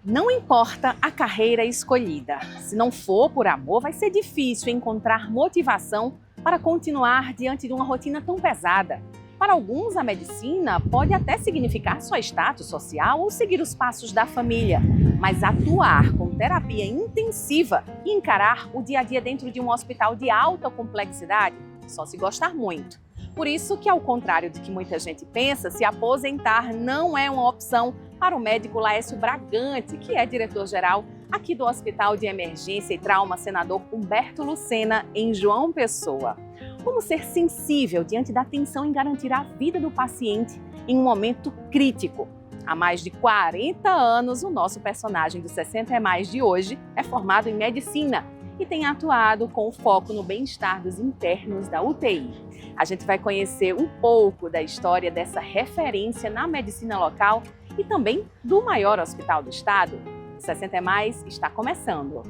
Não importa a carreira escolhida, se não for por amor, vai ser difícil encontrar motivação para continuar diante de uma rotina tão pesada. Para alguns, a medicina pode até significar só status social ou seguir os passos da família, mas atuar com terapia intensiva e encarar o dia a dia dentro de um hospital de alta complexidade, só se gostar muito. Por isso que, ao contrário do que muita gente pensa, se aposentar não é uma opção para o médico Laércio Bragante, que é diretor-geral aqui do Hospital de Emergência e Trauma Senador Humberto Lucena, em João Pessoa. Como ser sensível diante da tensão em garantir a vida do paciente em um momento crítico? Há mais de 40 anos, o nosso personagem do 60 é Mais de hoje é formado em medicina e tem atuado com foco no bem-estar dos internos da UTI. A gente vai conhecer um pouco da história dessa referência na medicina local e também do maior hospital do estado. 60 é Mais está começando.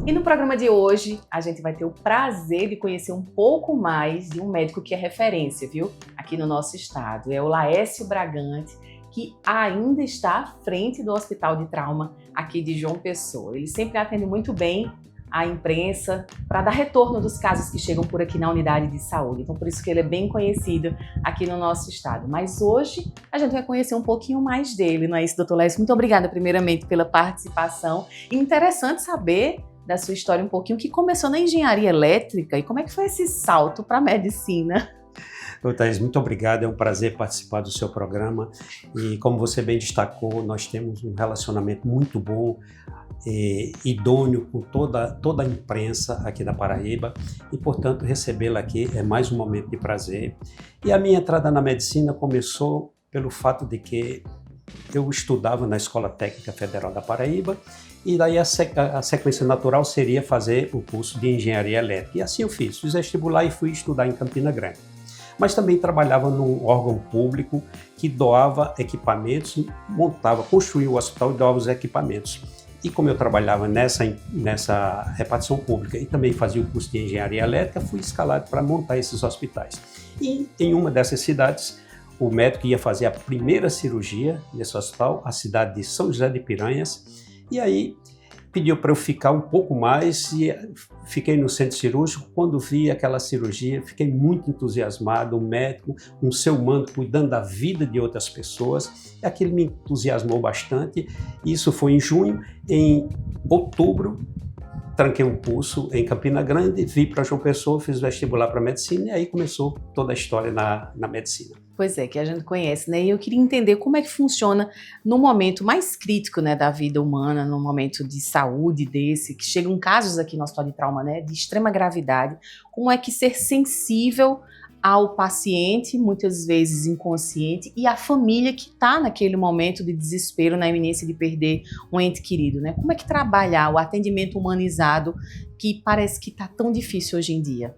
E no programa de hoje, a gente vai ter o prazer de conhecer um pouco mais de um médico que é referência, viu? Aqui no nosso estado. É o Laércio Bragante, que ainda está à frente do Hospital de Trauma aqui de João Pessoa. Ele sempre atende muito bem a imprensa para dar retorno dos casos que chegam por aqui na unidade de saúde. Então, por isso que ele é bem conhecido aqui no nosso estado. Mas hoje a gente vai conhecer um pouquinho mais dele, não é isso, doutor Laércio? Muito obrigada, primeiramente, pela participação. E interessante saber da sua história um pouquinho, que começou na engenharia elétrica e como é que foi esse salto para a medicina? Ô, Thaís, muito obrigado, é um prazer participar do seu programa e como você bem destacou, nós temos um relacionamento muito bom, idôneo com toda a imprensa aqui da Paraíba e, portanto, recebê-la aqui é mais um momento de prazer. E a minha entrada na medicina começou pelo fato de que eu estudava na Escola Técnica Federal da Paraíba e daí a sequência natural seria fazer o curso de Engenharia Elétrica. E assim eu fiz vestibular e fui estudar em Campina Grande. Mas também trabalhava num órgão público que doava equipamentos, construía o hospital e doava os equipamentos. E como eu trabalhava nessa repartição pública e também fazia o curso de Engenharia Elétrica, fui escalado para montar esses hospitais. E em uma dessas cidades, o médico ia fazer a primeira cirurgia nesse hospital, a cidade de São José de Piranhas, e aí pediu para eu ficar um pouco mais e fiquei no centro cirúrgico. Quando vi aquela cirurgia, fiquei muito entusiasmado, um médico, um ser humano cuidando da vida de outras pessoas, e aquilo me entusiasmou bastante. Isso foi em junho. Em outubro, tranquei um curso em Campina Grande, vim para João Pessoa, fiz vestibular para medicina e aí começou toda a história na medicina. Pois é, que a gente conhece, né? E eu queria entender como é que funciona no momento mais crítico, né, da vida humana, no momento de saúde desse, que chegam casos aqui no Hospital de Trauma, né, de extrema gravidade, como é que ser sensível ao paciente, muitas vezes inconsciente, e à família que está naquele momento de desespero, na iminência de perder um ente querido, né? Como é que trabalhar o atendimento humanizado que parece que está tão difícil hoje em dia?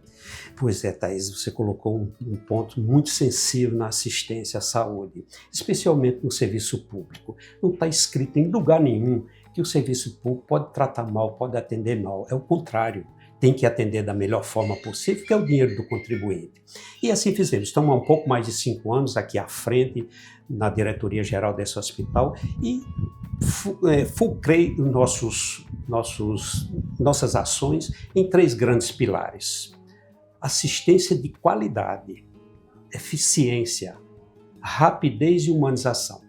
Pois é, Thaís, você colocou um ponto muito sensível na assistência à saúde, especialmente no serviço público. Não está escrito em lugar nenhum que o serviço público pode tratar mal, pode atender mal. É o contrário. Tem que atender da melhor forma possível, que é o dinheiro do contribuinte. E assim fizemos. Estamos há um pouco mais de 5 anos aqui à frente, na diretoria-geral desse hospital, e fulcrei nossas ações em 3 grandes pilares. Assistência de qualidade, eficiência, rapidez e humanização.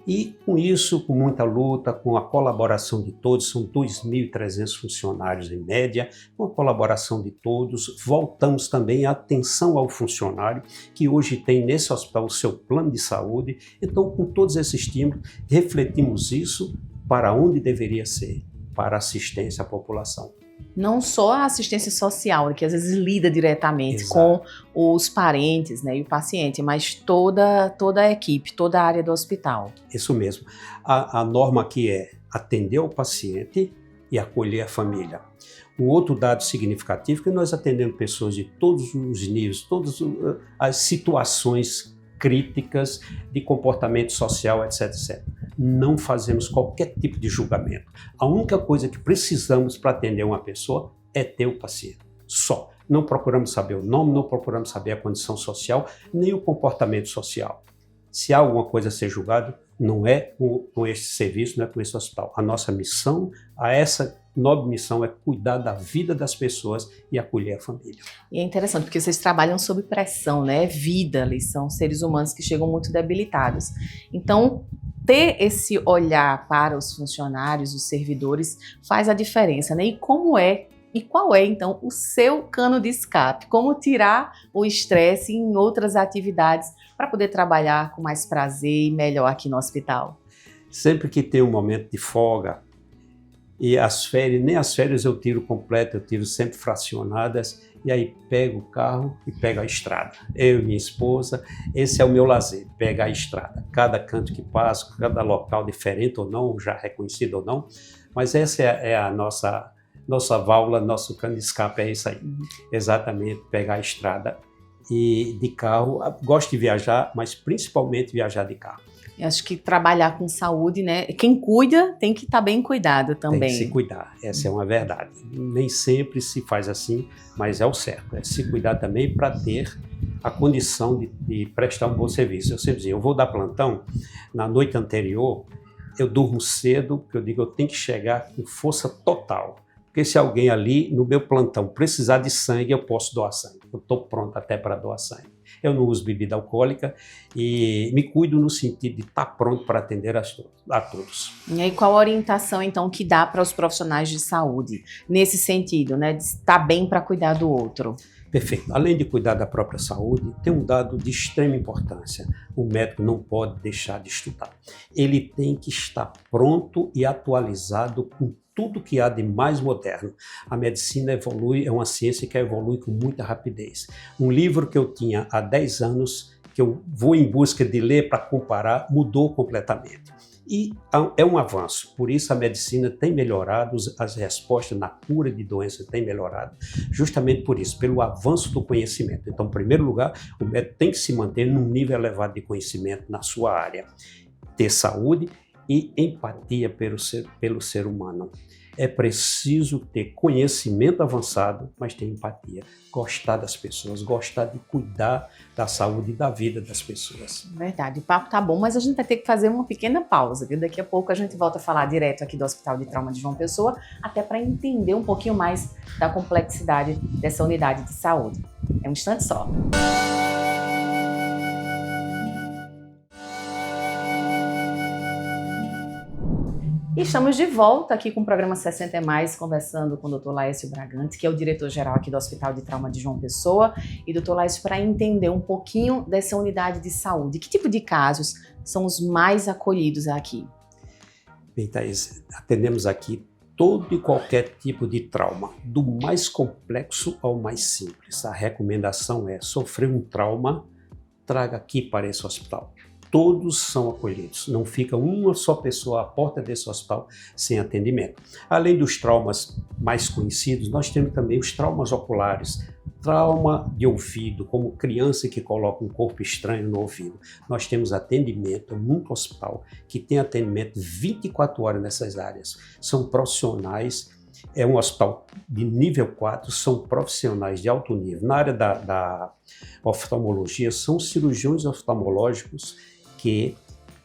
E com isso, com muita luta, com a colaboração de todos, são 2.300 funcionários em média, com a colaboração de todos, voltamos também a atenção ao funcionário, que hoje tem nesse hospital o seu plano de saúde. Então, com todos esses estímulos, refletimos isso para onde deveria ser, para assistência à população. Não só a assistência social, que às vezes lida diretamente Exato. com os parentes, né, e o paciente, mas toda a equipe, toda a área do hospital. Isso mesmo. A norma aqui é atender o paciente e acolher a família. Um outro dado significativo é que nós atendemos pessoas de todos os níveis, todas as situações críticas, de comportamento social, etc, etc. Não fazemos qualquer tipo de julgamento. A única coisa que precisamos para atender uma pessoa é ter o paciente. Só. Não procuramos saber o nome, não procuramos saber a condição social, nem o comportamento social. Se há alguma coisa a ser julgado, não é com este serviço, não é com esse hospital. A nossa missão, essa nobre missão é cuidar da vida das pessoas e acolher a família. E é interessante, porque vocês trabalham sob pressão, né? É vida, eles são seres humanos que chegam muito debilitados. Então, ter esse olhar para os funcionários, os servidores, faz a diferença, né? E qual é, então, o seu cano de escape? Como tirar o estresse em outras atividades para poder trabalhar com mais prazer e melhor aqui no hospital? Sempre que tem um momento de folga, e nem as férias eu tiro completo, eu tiro sempre fracionadas, e aí pego o carro e pego a estrada. Eu e minha esposa, esse é o meu lazer, pegar a estrada. Cada canto que passo, cada local diferente ou não, já reconhecido ou não, mas essa é a nossa válvula, nosso cano de escape é isso aí. Exatamente, pegar a estrada. E de carro, gosto de viajar, mas principalmente viajar de carro. Eu acho que trabalhar com saúde, né? Quem cuida tem que estar bem cuidado também. Tem que se cuidar, essa é uma verdade. Nem sempre se faz assim, mas é o certo. É se cuidar também para ter a condição de prestar um bom serviço. Eu sempre digo, eu vou dar plantão, na noite anterior, eu durmo cedo, porque eu digo, eu tenho que chegar com força total. Porque se alguém ali no meu plantão precisar de sangue, eu posso doar sangue. Eu estou pronto até para doar sangue. Eu não uso bebida alcoólica e me cuido no sentido de estar pronto para atender a todos. E aí, qual a orientação, então, que dá para os profissionais de saúde, nesse sentido, né, de estar bem para cuidar do outro? Perfeito. Além de cuidar da própria saúde, tem um dado de extrema importância. O médico não pode deixar de estudar. Ele tem que estar pronto e atualizado com tudo que há de mais moderno. A medicina evolui, é uma ciência que evolui com muita rapidez. Um livro que eu tinha há 10 anos, que eu vou em busca de ler para comparar, mudou completamente. E é um avanço, por isso a medicina tem melhorado, as respostas na cura de doenças têm melhorado, justamente por isso, pelo avanço do conhecimento. Então, em primeiro lugar, o médico tem que se manter num nível elevado de conhecimento na sua área, ter saúde e empatia pelo ser humano. É preciso ter conhecimento avançado, mas ter empatia, gostar das pessoas, gostar de cuidar da saúde e da vida das pessoas. Verdade, o papo tá bom, mas a gente vai ter que fazer uma pequena pausa, viu? Daqui a pouco a gente volta a falar direto aqui do Hospital de Trauma de João Pessoa, até para entender um pouquinho mais da complexidade dessa unidade de saúde. É um instante só. E estamos de volta aqui com o programa 60 é Mais, conversando com o Dr. Laércio Bragante, que é o diretor-geral aqui do Hospital de Trauma de João Pessoa. E, Dr. Laércio, para entender um pouquinho dessa unidade de saúde, que tipo de casos são os mais acolhidos aqui? Bem, Thaís, atendemos aqui todo e qualquer tipo de trauma, do mais complexo ao mais simples. A recomendação é, sofrer um trauma, traga aqui para esse hospital. Todos são acolhidos, não fica uma só pessoa à porta desse hospital sem atendimento. Além dos traumas mais conhecidos, nós temos também os traumas oculares, trauma de ouvido, como criança que coloca um corpo estranho no ouvido. Nós temos atendimento num hospital que tem atendimento 24 horas nessas áreas. São profissionais, é um hospital de nível 4, são profissionais de alto nível. Na área da oftalmologia, são cirurgiões oftalmológicos que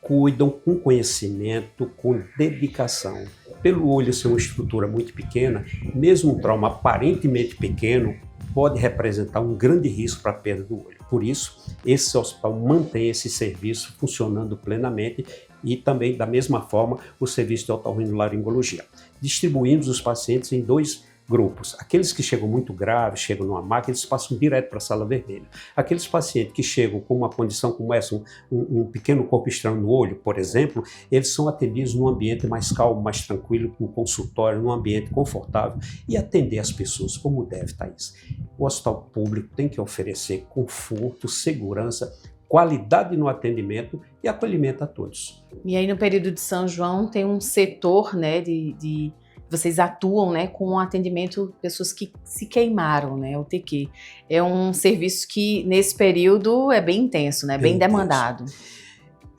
cuidam com conhecimento, com dedicação. Pelo olho ser uma estrutura muito pequena, mesmo um trauma aparentemente pequeno pode representar um grande risco para a perda do olho. Por isso, esse hospital mantém esse serviço funcionando plenamente e também, da mesma forma, o serviço de otorrinolaringologia. Distribuímos os pacientes em 2 grupos. Aqueles que chegam muito graves, chegam numa maca, eles passam direto para a sala vermelha. Aqueles pacientes que chegam com uma condição como essa, um pequeno corpo estranho no olho, por exemplo, eles são atendidos num ambiente mais calmo, mais tranquilo, com um consultório, num ambiente confortável e atender as pessoas como deve, Thaís. O hospital público tem que oferecer conforto, segurança, qualidade no atendimento e acolhimento a todos. E aí no período de São João tem um setor, né, de vocês atuam, né, com atendimento de pessoas que se queimaram, né, o TQ. É um serviço que nesse período é bem intenso, né, bem demandado.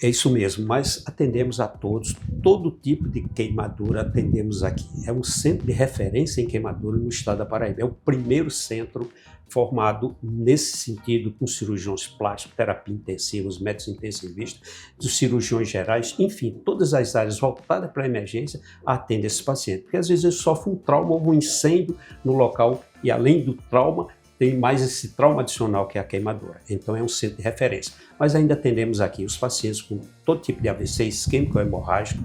É isso mesmo, mas atendemos a todos, todo tipo de queimadura atendemos aqui. É um centro de referência em queimadura no estado da Paraíba. É o primeiro centro formado nesse sentido, com cirurgiões plásticos, terapia intensiva, os médicos intensivistas, dos cirurgiões gerais, enfim, todas as áreas voltadas para a emergência atendem esses pacientes. Porque às vezes eles sofrem um trauma ou um incêndio no local e além do trauma, tem mais esse trauma adicional que é a queimadura. Então é um centro de referência. Mas ainda atendemos aqui os pacientes com todo tipo de AVC isquêmico ou hemorrágico,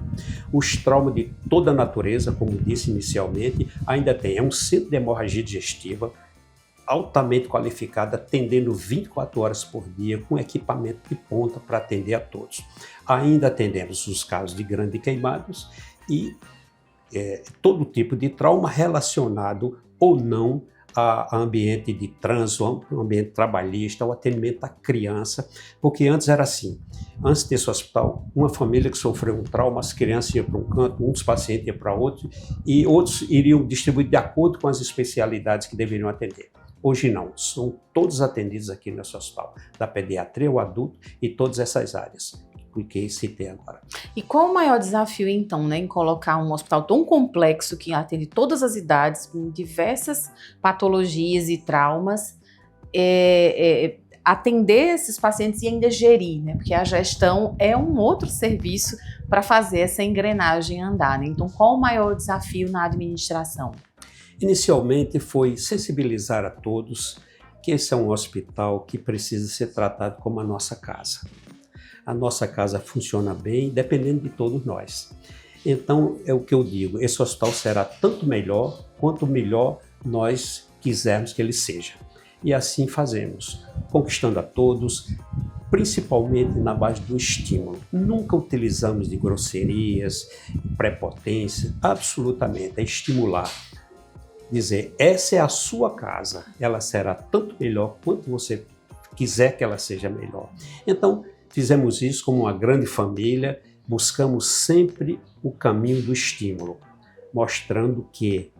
os traumas de toda a natureza, como disse inicialmente, ainda tem. É um centro de hemorragia digestiva, altamente qualificado, atendendo 24 horas por dia, com equipamento de ponta para atender a todos. Ainda atendemos os casos de grandes queimados e todo tipo de trauma relacionado ou não a ambiente de trânsito, ambiente trabalhista, o atendimento à criança, porque antes era assim, antes desse hospital, uma família que sofreu um trauma, as crianças iam para um canto, um dos pacientes ia para outro, e outros iriam distribuir de acordo com as especialidades que deveriam atender. Hoje não, são todos atendidos aqui nesse hospital, da pediatria, o adulto e todas essas áreas que citei agora. E qual o maior desafio, então, né, em colocar um hospital tão complexo que atende todas as idades, com diversas patologias e traumas, atender esses pacientes e ainda gerir, né? Porque a gestão é um outro serviço para fazer essa engrenagem andar, né? Então, qual o maior desafio na administração? Inicialmente foi sensibilizar a todos que esse é um hospital que precisa ser tratado como a nossa casa. A nossa casa funciona bem, dependendo de todos nós. Então, é o que eu digo, esse hospital será tanto melhor, quanto melhor nós quisermos que ele seja. E assim fazemos, conquistando a todos, principalmente na base do estímulo. Nunca utilizamos de grosserias, prepotência, absolutamente, é estimular. Dizer, essa é a sua casa, ela será tanto melhor quanto você quiser que ela seja melhor. Então, fizemos isso como uma grande família, buscamos sempre o caminho do estímulo, mostrando que,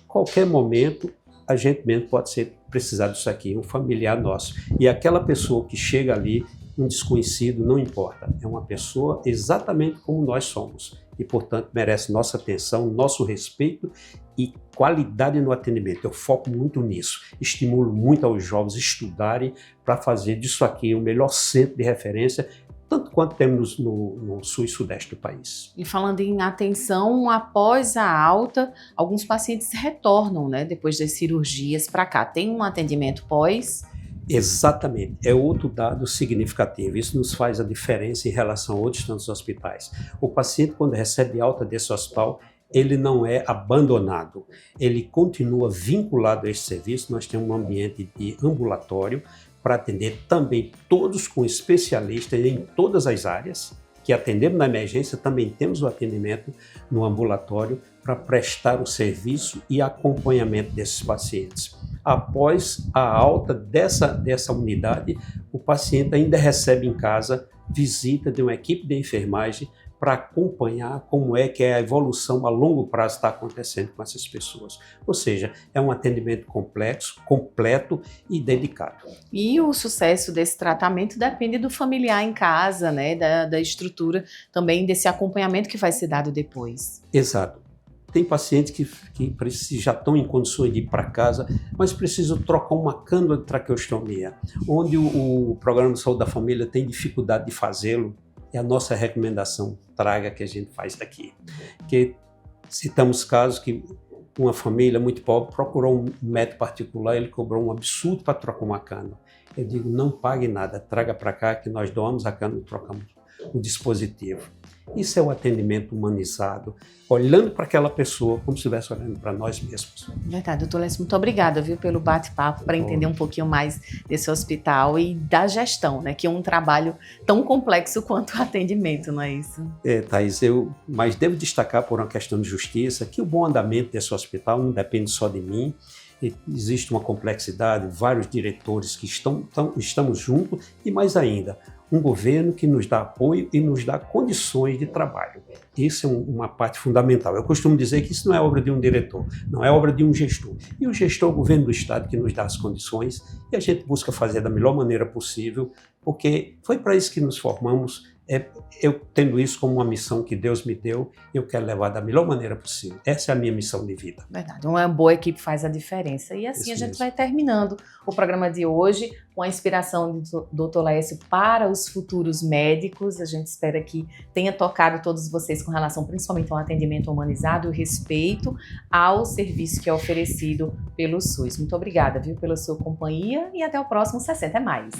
qualquer momento, a gente mesmo pode precisar disso aqui, um familiar nosso. E aquela pessoa que chega ali, um desconhecido, não importa, é uma pessoa exatamente como nós somos. E, portanto, merece nossa atenção, nosso respeito e qualidade no atendimento. Eu foco muito nisso, estimulo muito aos jovens estudarem para fazer disso aqui o melhor centro de referência, tanto quanto temos no sul e sudeste do país. E falando em atenção, após a alta, alguns pacientes retornam, né, depois das cirurgias para cá. Tem um atendimento pós? Exatamente, é outro dado significativo. Isso nos faz a diferença em relação a outros tantos hospitais. O paciente, quando recebe alta desse hospital, ele não é abandonado, ele continua vinculado a esse serviço. Nós temos um ambiente de ambulatório para atender também todos com especialistas em todas as áreas, que atendemos na emergência, também temos o atendimento no ambulatório para prestar o serviço e acompanhamento desses pacientes. Após a alta dessa unidade, o paciente ainda recebe em casa visita de uma equipe de enfermagem para acompanhar como é que a evolução a longo prazo está acontecendo com essas pessoas. Ou seja, é um atendimento complexo, completo e dedicado. E o sucesso desse tratamento depende do familiar em casa, né? Da estrutura também, desse acompanhamento que vai ser dado depois. Exato. Tem pacientes que já estão em condições de ir para casa, mas precisam trocar uma cânula de traqueostomia, onde o Programa de Saúde da Família tem dificuldade de fazê-lo. É a nossa recomendação, traga que a gente faz daqui. Porque citamos casos que uma família muito pobre procurou um médico particular, ele cobrou um absurdo para trocar uma cânula. Eu digo, não pague nada, traga para cá que nós doamos a cânula e trocamos o dispositivo. Isso é o atendimento humanizado, olhando para aquela pessoa como se estivesse olhando para nós mesmos. Verdade, doutor Lécio, muito obrigada, viu, pelo bate-papo, para entender um pouquinho mais desse hospital e da gestão, né, que é um trabalho tão complexo quanto o atendimento, não é isso? Thaís, mas devo destacar por uma questão de justiça que o bom andamento desse hospital não depende só de mim. Existe uma complexidade, vários diretores que estamos juntos e mais ainda, um governo que nos dá apoio e nos dá condições de trabalho. Isso é uma parte fundamental. Eu costumo dizer que isso não é obra de um diretor, não é obra de um gestor. E o gestor é o governo do Estado que nos dá as condições e a gente busca fazer da melhor maneira possível, porque foi para isso que nos formamos. Eu tendo isso como uma missão que Deus me deu, eu quero levar da melhor maneira possível. Essa é a minha missão de vida. Verdade, uma boa equipe faz a diferença. E assim Isso a gente mesmo. vai terminando o programa de hoje com a inspiração do Dr. Laércio para os futuros médicos. A gente espera que tenha tocado todos vocês com relação principalmente ao atendimento humanizado e o respeito ao serviço que é oferecido pelo SUS. Muito obrigada, viu, pela sua companhia e até o próximo 60 é Mais.